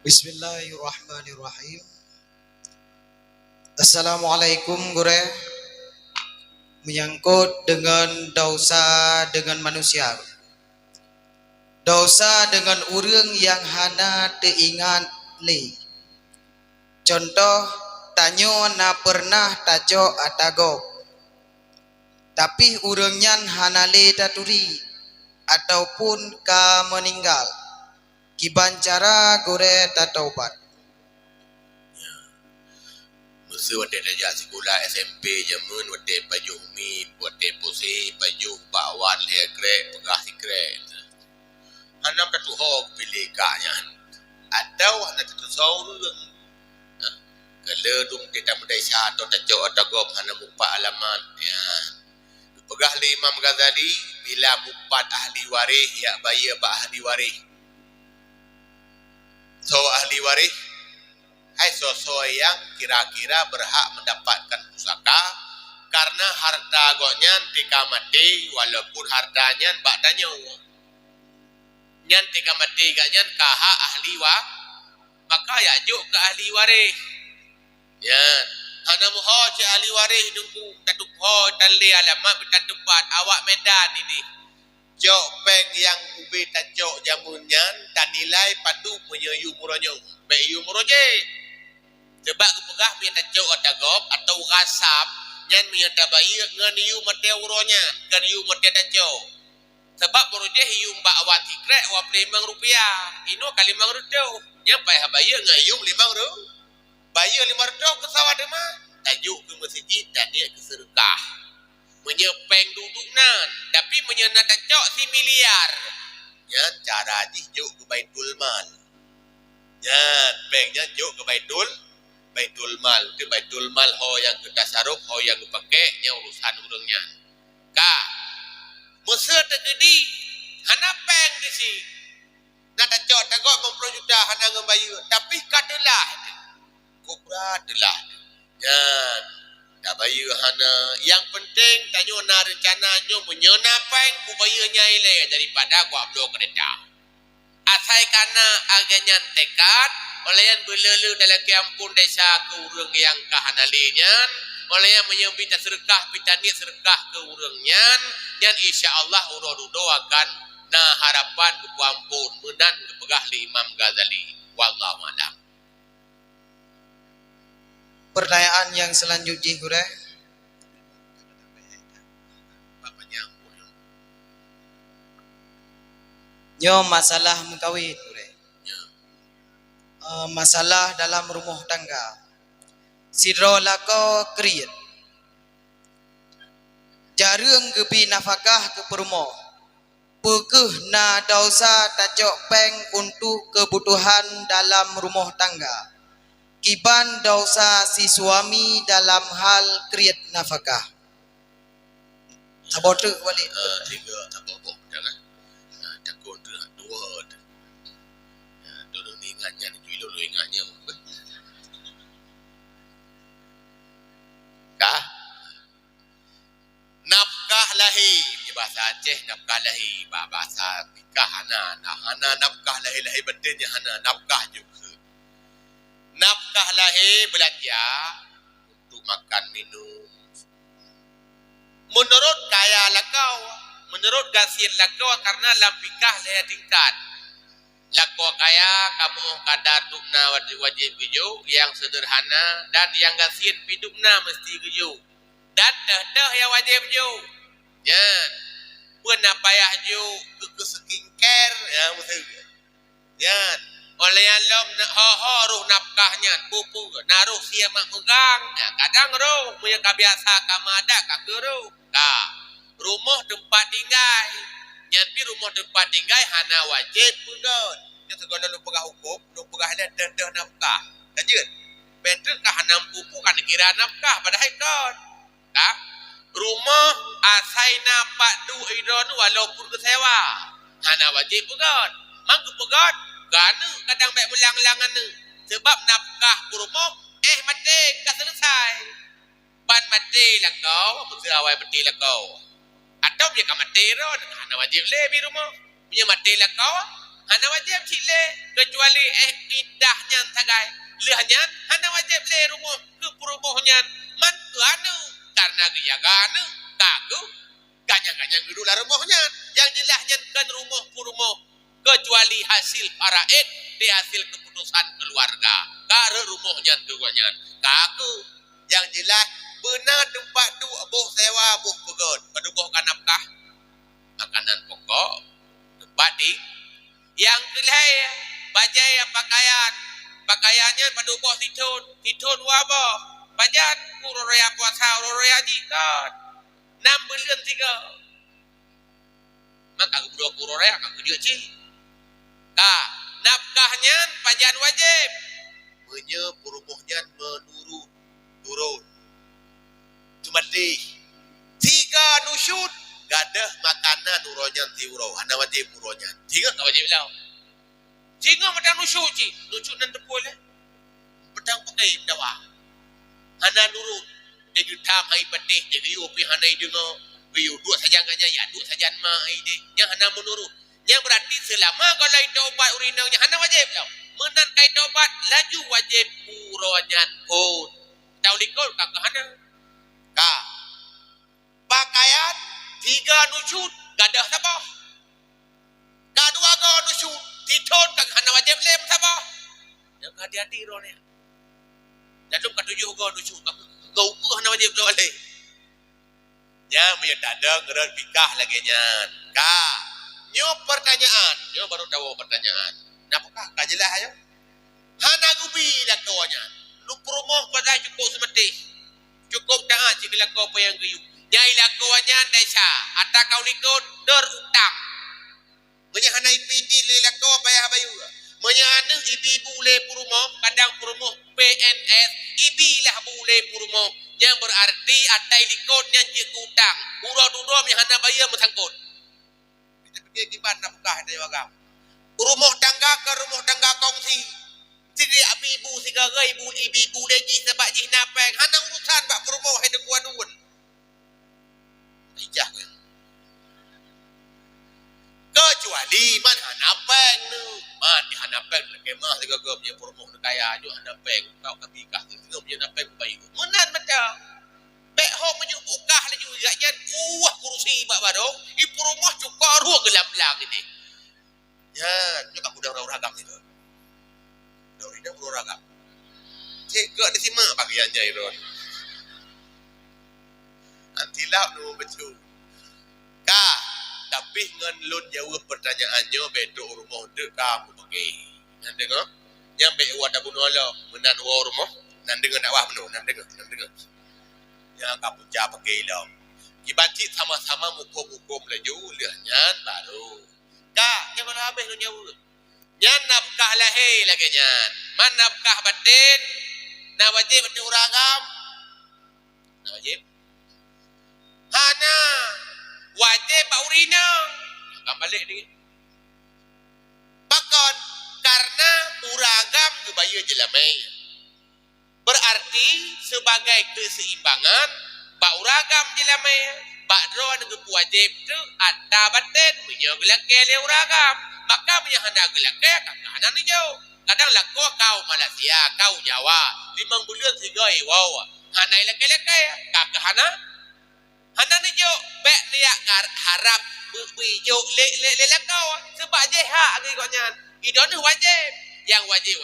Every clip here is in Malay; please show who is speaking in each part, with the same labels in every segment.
Speaker 1: Bismillahirrahmanirrahim. Assalamualaikum gure. Menyangkut dengan dosa dengan manusia. Dosa dengan urang yang hana teingat li. Contoh tanyo na pernah tajo atago. Tapi urangnya hana le taturi ataupun ka meninggal. Kiban cara gure tataubat.
Speaker 2: Masa waktu darjah sekolah SMP jamun waktu pajuh mi, waktu pose pajuh bakwan lekrek pegah sikrek. Hanam tak tuhok pilih kanya. Atau anak tu saurung. Kalau dum kita mudai syahadat atau tajau atau gop hanam mupa alaman. Ya. Pegah le Imam Ghazali bila mupat ahli waris ya bayar ba ahli waris. So ahli waris hai sosok yang kira-kira berhak mendapatkan pusaka karena harta goknya tika mati walaupun hartanya bakdanyo nyan tika mati gaknya kaha ahli maka ya juk ke ahli waris ya hana muho ci ahli waris nunggu tatup ho tali alamat bertatupat awak medan ini jok peng yang ubi tajok jamunnya dan nilai padu menyeyu muronyo be yu muroje sebab kepegah mi tajok atagop atau rasap nyan mi tabayi ngan yu mate uronya kan yu mate tajok sebab muroje yu mbak awat tikrek wa Rp5 ino kali Rp5 nyampai habaya ngan yu Rp5 bayar Rp5 ke sawah dema tajuk ke masjid dan dia ke sedekah menyepeng duduk nan tapi menyena tajok si miliar nyan cara juk ke Baitul Mal nyan pengnya juk ke Baitul Mal ke Baitul Mal ho yang ke tasaruf ho yang dipakai nya urusan urangnya ka musa tegedi hana peng di si na tajok tagok 50 juta hana ngembayu tapi kadelah kubra delah nyan tak bayu hana yang penting tanyo na rencana nyo menyena peng ku bayunya ile daripada ku upload kereta asai kana aganyan tekad oleh yang belelu dalam kampung desa ke urang yang kahanalinya oleh yang menyebut sedekah pitani sedekah ke urangnya dan insyaallah urodo akan na harapan ke ampun menan kepegah li Imam Ghazali wallahu a'lam.
Speaker 1: Pertanyaan yang selanjutnya gure. Nyo masalah mengkawin gure. Masalah dalam rumah tangga. Sidro lako kriit. Jarang gebi nafkah ke perumah. Pekeh na dosa tajok peng untuk kebutuhan dalam rumah tangga. Kiban dosa si suami dalam hal kriit nafkah. Sabotu balik.
Speaker 2: Tiga tabok jangan. Takut dua. Dulu ni ingatnya ni dulu ingatnya. Kah? Nafkah lahi di bahasa Aceh nafkah lahi bahasa nikah hana nafkah lahi bedanya hana nafkah juga. Nafkah lahi belanja untuk makan minum. Menurut kaya lakau, menurut gasir lakau karena lampikah lahi tingkat. Lakau kaya kamu kadar dukna wajib hijau yang sederhana dan yang gasir hidupna mesti hijau. Dan dah yang wajib hijau. Ya. Pun payah hijau ke skincare ya mesti. Ya. Oleh yang lom roh nafkahnya pupu naruh siap mak megang ya, kadang roh punya kebiasa kamada kakero ka rumah tempat tinggal nyampi rumah tempat tinggal hana wajib pun dia segala lu pegah hukum lu pegah dah nafkah lanjut betul ka hana pupu kan kira nafkah padahal kon ka rumah asaina pak du idon walaupun kesewa hana wajib pun mangku pegat gana kadang baik melang-langan ni sebab nafkah kurumok mati tak selesai ban mati lah kau mesti awal mati lah kau atau dia kan mati ron hana wajib le bi rumah punya mati lah kau Hana wajib cile kecuali idahnya tagai. Lehnya hana wajib le rumah ke perumahannya. Man ke anu karena dia anu kagu ganyang-ganyang dulu lah rumahnya. Yang jelahnya kan rumah purmo kecuali hasil faraid di hasil keputusan keluarga. Kare rumahnya tuanya. Kagu yang jelas benar tempat tu boh sewa boh pegon. Paduboh kanapkah makanan pokok tempat di yang kelai bajai pakaiannya pada ubah titun wabo bajan ururaya puasa ururaya jikan 6 bulan 3 maka kedua ururaya kak dia ci nafkahnya pajan wajib menye perumuhnya menurut turun cuma di 3 nusyud gadah makanan uronya tiuro hana wajib uronya 3 tak wajib lau 3 macam nusyuci nan tepul pedang pakai dawa hana nurut dia getam hai pedih dia riu pi hana dengar riu dua saja nganya ya dua saja mai dia yang hana menurut yang berarti selama kalau itu obat urinangnya hana wajib lau menan kai obat laju wajib uronya pun tahu dikol kakak hana ka pakaian 3 nusyud gadah sabah kadua go nusyud titun kang hana wajib lem sabah yang hati-hati ro ni dadum ka 7 go nusyud kau ku hana wajib lo ale nya me tada ngeureun fikah lagi nya ka nyo pertanyaan nyo baru tahu pertanyaan napakah ka jelas ayo hana gubi dak kawanya lu promoh pada cukup semeti cukup dah cik lakau apa yang geyuk nyai lakuannya desa atau kau likut derutang menyahana IPD le lakau bayar bayu menyahana ibu le purumo kadang purumo PNS ibi lah bule purumo yang berarti atai likutnya cik utang urut-urut menyahana bayar mesangkut kita pergi di mana buka dari wagam rumah tangga ke rumah tangga kongsi tidak ibu sigaga ibu lagi sebab jih napeng hana urusan bak purumo hai dekuan duun ijah ke kecuali man hanapeng nu man di hanapeng kemah tiga ke punya promoh kaya jo hanapeng kau kabikah tiga punya napeng baik menan macam bek ho menyubukah le juga nya kursi bak bado i promoh cukup ruh gelam-gelam ini ya nyok aku dah ragam itu dah ida ragam cek di simak bagiannya iron antilah nu betul ka tapi ngan lun jawab pertanyaannya bedo rumah dek kamu pakai nan dengar yang be wada bunola menan wa rumah nan dengar nak wah menu nan dengar yang kamu ja pakai lo kibati sama-sama mukum-mukum laju lehnya baru ka nya mana habis nu jawab nya nafkah lahi lagi nya man nafkah batin na wajib uragam na wajib hana wajib pak urina akan balik ni bakon karena uragam kebaya jelamai berarti sebagai keseimbangan pak uragam jelamai pak drone ke wajib tu ada batin punya gelake le uragam maka punya hana gelake kakak hana ni jauh kadang lako kau Malaysia kau Jawa 5 bulan 3 wow hana leke-leke kakak hana ni jo bek dia harap bijo le kau sebab je hak ni koknya idon wajib yang wajib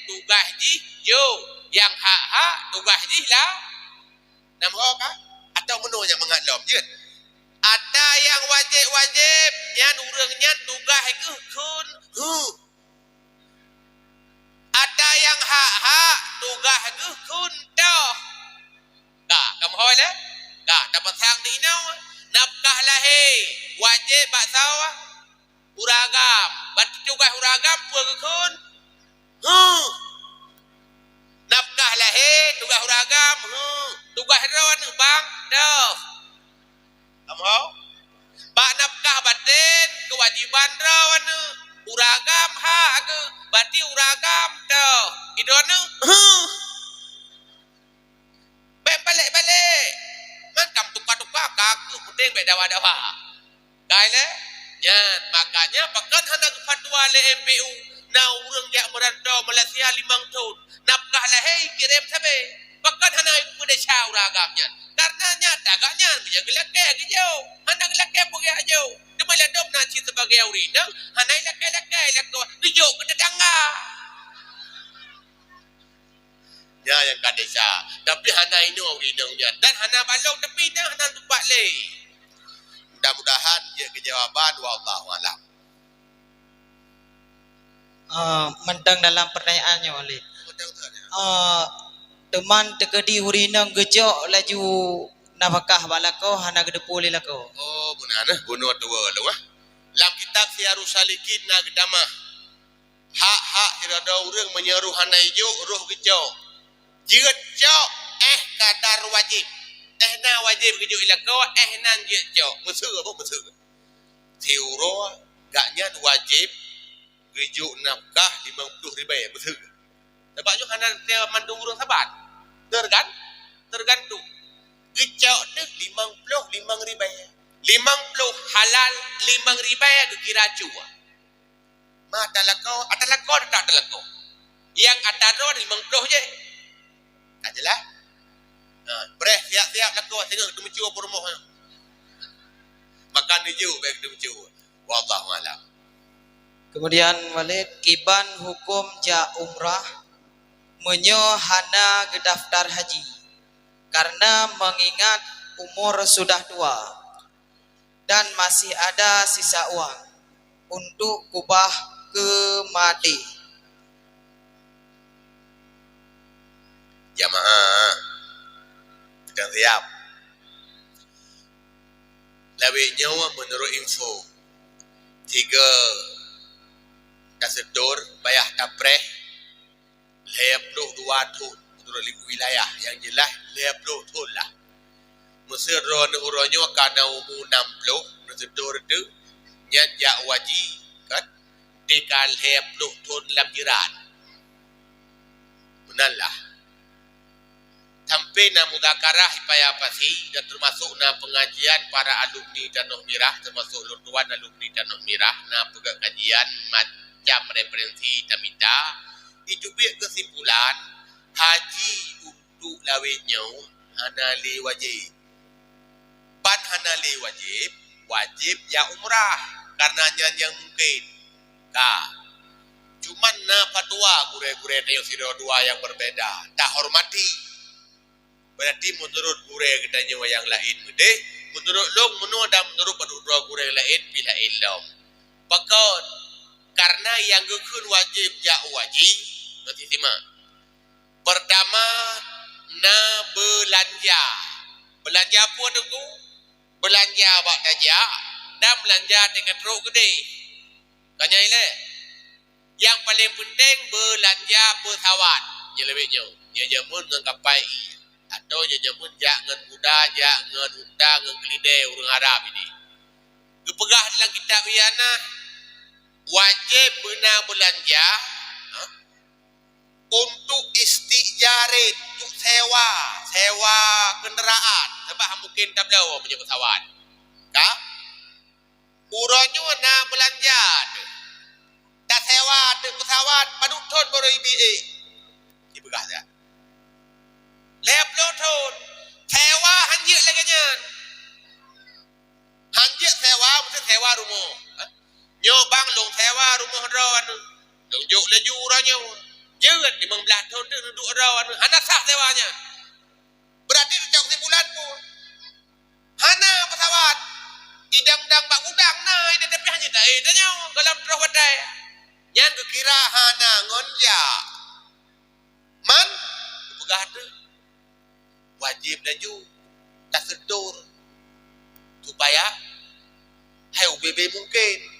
Speaker 2: tugas ji jo yang hak tugas ji lah nama ka atau menu yang mengaklom je ada yang wajib nya urangnya tugas ke kun ada yang hak tugas ke kun dah kamu hola dapat sang di inau nafkah lahi wajib bak sawah uragam batu tugas uragam puagakun nafkah lahi tugas uragam tugas rawan bang dah kamu bak nafkah batin kewajiban rawan uragam hak ke bati uragam dah idonu balik man kam tukar-tukar kaku penting bek dawa-dawa kai le nyan makanya pakan hana fatwa le MPU na urang dia meranda Malaysia 5 tahun napkah lah hei kirim sabe pakan hana ibu de syaura agamnya karena nyata agaknya punya gelake gejau hana gelake pergi ajo demala dom na ci sebagai urinang hana lake lako dijuk ke tetangga ya yang kat desa tapi hana ini urinangnya dan hana balong tepi dah hana tempat le mudah-mudahan dia kejawaban wallahu alam.
Speaker 1: Mentang dalam pertanyaannya oleh teman tegedi hurinang gejok laju nafkah balako hana gedepu lelako.
Speaker 2: Oh benar bunuh tua lu lam kitab Syiarus Salikin na gedamah hak hirada urang menyeru hana ijo roh gejok jejok kadar wajib na wajib gejok ilako nan jejok mesur apa mesur teuro gaknya wajib gejok nafkah 50 ribu betul. Sebabnya hana dia mandung urang sabat. Tergantung. Gejok tu 55 ribu. 50 halal 5 ribu kira cua. Ma talakau tak talakau. Yang ataro 50 je. Tak jelas. Breh siap-siap lakau tengok tu mencua rumah. Makan hijau baik tu mencua. Wallahu alam.
Speaker 1: Kemudian Walid kiban hukum ja umrah menyo hana gedaftar haji karena mengingat umur sudah tua dan masih ada sisa uang untuk kubah ke Mati.
Speaker 2: Jamaah sedang siap. Lebih nyawa menurut info 3 kasedor bayah tapreh 52 tahun menurut wilayah yang jelas 50 tahun lah Mesir uronyo kana umur 60 kasedor tu nyanjak waji kan dekal 50 tahun lamjiran menallah sampai na mudzakarah ipaya pasi dan termasuk na pengajian para alumni Tanah Merah termasuk lutuan alumni Tanah Merah na pegang kajian jam referensi tamita itu biar kesimpulan haji untuk lawetnya hana li wajib pan hana li wajib ya umrah karena yang mungkin cuman na fatwa gure-gure yang siro dua yang berbeda tak hormati berarti menurut gure katanya yang lain deh menurut long menurut penduduk gure yang lain bila ilom pakon karena yang gekun wajib ja wajib nanti simak pertama na belanja pun aku belanja bak aja dan belanja dengan truk gede tanya ile yang paling penting belanja pesawat je lebihnya dia jamun dengan kapai atau dia jamun jak dengan kuda jak dengan unta dengan keledai urang Arab ini gepegah dalam kitab yana wajib benar belanja untuk istijarin untuk sewa kenderaan sebab mungkin tak belau punya pesawat uronyo na belanja tak sewa pesawat paduk ton baru IBA dibegah dah leplo ton sewa hanjik lagi nyan hanjik sewa mesti sewa rumah nyobang long sewa rumah rawan long juk laju uranyo jeut 15 tahun tu duduk rawan hana sah sewanya berarti sejak kesimpulan pun hana pesawat idang-dang bak udang nah ini tapi hanya tak tanya dalam terus wadai yang kira hana ngonja man pegah tu wajib laju tak sedur supaya hai UBB mungkin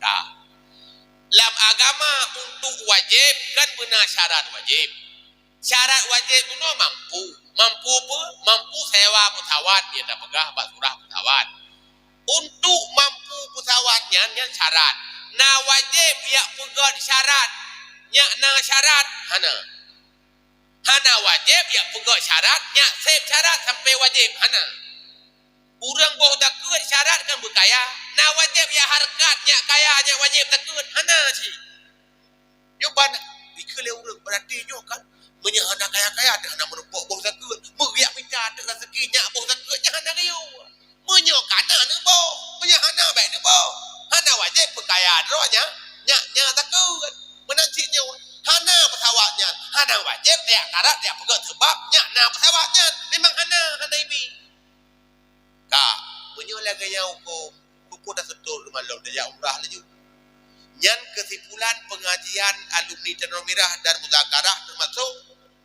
Speaker 2: dalam agama untuk wajib kan benar syarat wajib. Syarat wajib itu mampu sewa pesawat dia tak pegah bak surah pesawat. Untuk mampu pesawatnya yang syarat. Nah wajib dia pegah syarat. Nyak na syarat hana wajib dia pegah syarat. Nyak sep syarat sampai wajib hana. Urang boh tak kuat syarat kan berkaya. na wajib ya harkatnya kayanya wajib takut hana sih nyoban ikhle urang berarti nyo kan menyahana kaya-kaya dah nak menumpuk bau takut meriak minta ada rezekinya bau takut jangan nak riu menyo kana ne bo menyahana baik ne bo hana wajib berkaya rohnya nya takut menanci nyo hana pesawatnya hana wajib dia karat dia pegat sebab nya na pesawatnya memang hana ibi kak menyo lagi yang hukum kuku dah setul malam dia umrah laju nyan kesimpulan pengajian alumni Tenor Mirah dan Muzakarah termasuk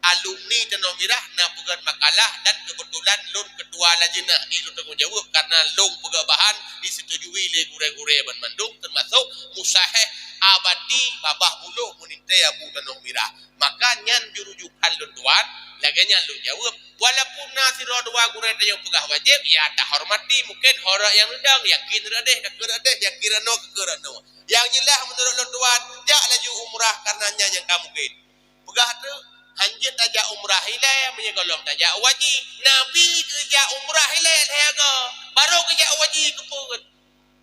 Speaker 2: alumni Tenor Mirah na pegat makalah dan kebetulan lun ketua lajnah ni lun tanggungjawab karena lung pegat bahan disetujui oleh gure-gure Ban Bandung termasuk musahih abadi babah buluh munintai Abu Tenor Mirah maka nyan jurujukan lun tuan laganya lun jawab walaupun nasiro dua gure yang pegah wajib ya tak hormati mungkin horak yang rendang yakin radeh kekeradeh yakirano kekerano yang jelas menurut lun tuan jak laju umrah karenanya yang kamu mungkin pegah tu hanjit tajak umrah hilai menyegolong tajak wajib nabi kerja umrah hilai lehaga baru kerja wajib kepun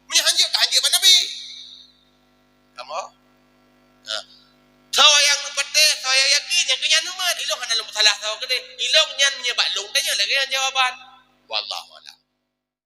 Speaker 2: menyanjit hanjit mana nabi kamu so yang pete saya yakin yang kenyan umat ilong hana lu salah so gede ilong nyan menyebak long tanya lagi yang jawaban wallahu